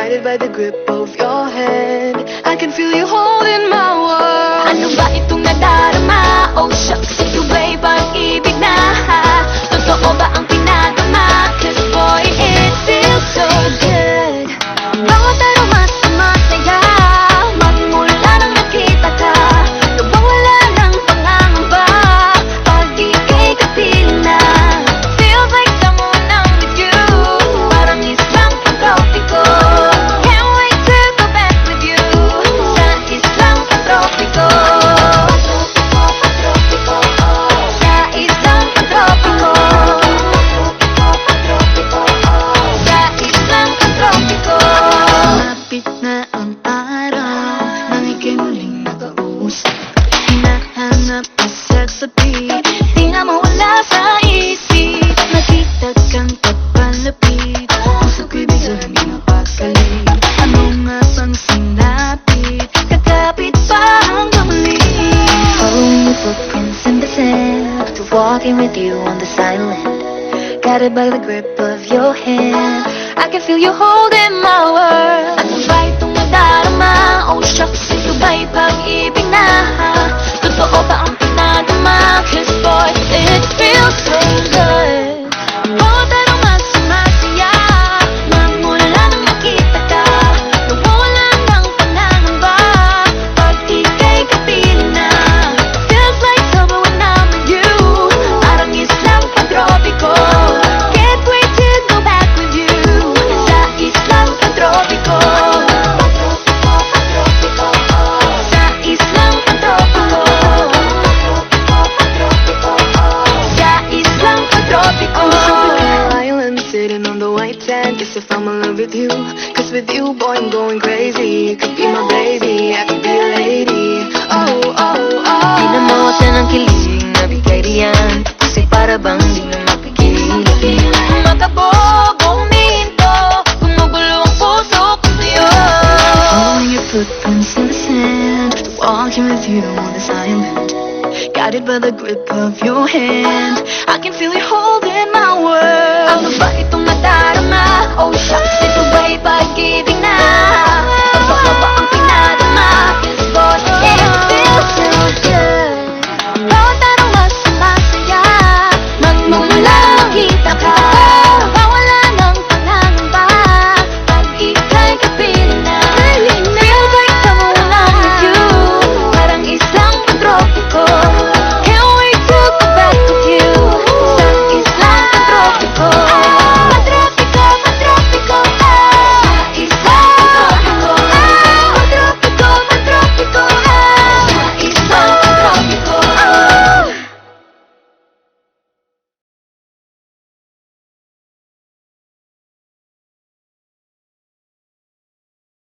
guided by the grip of your hand. I can feel you holding my world. Ano ba itong nadarama? Oh shucks, ito ba'y pag-ibig na? Totoo ba ang pinadama? Cause boy, it feels so good. Bawat aroma sumasaya, magmula nang nakita ka. Nawawala ng pangangamba, pag ika'y kapiling na. Feels like someone I'm with you, parang islang pagkopiko. Can't wait to go back with you, sa islang pagkopiko. Sa islang pagkopiko. Sa islang pagkopiko. Malapit na ang araw nang ika'y muling nakausap. Hinahanap ang sex appeal, di na mawala sa isip. Nakita kang pagpalapit, puso ko'y bigla naging napakalit. Ano nga bang sinapit, kakapit pa hanggang muli. Following your footprints in the sand, to walking with you on the silent, guided by the grip of your hand. I can feel you holding my world. Ano ba itong nadarama? Oh shucks, ito ba'y pag-ibig na? Totoo ba ang pinadama? Cause boy, it feels so good. Bawat aroma sumasaya, magmula nang makita ka. Nawawala ng pangangamba, pag ika'y kapiling na. Feels like summer when I'm with you, parang islang pagtropiko. Can't wait to go back with you, sa islang pagtropiko. Sa islang pagtropiko. Sa islang pagtropiko. Island sitting on the white sand. Guess if I'm in love with you, cause with you, boy, I'm going crazy. You could be my baby, I could be a lady. Oh, oh, oh. Di na mawasa ng kilig na bigay diyan, kasi para bang di na mapigil. Makabog, huminto, gumugulo ang puso ko sa'yo. Following your footprints in the sand, walking with you on this island, guided by the grip of your hand. I can feel you holding my world. Ano ba itong nadarama? Oh shucks, ito ba'y pag-ibig na?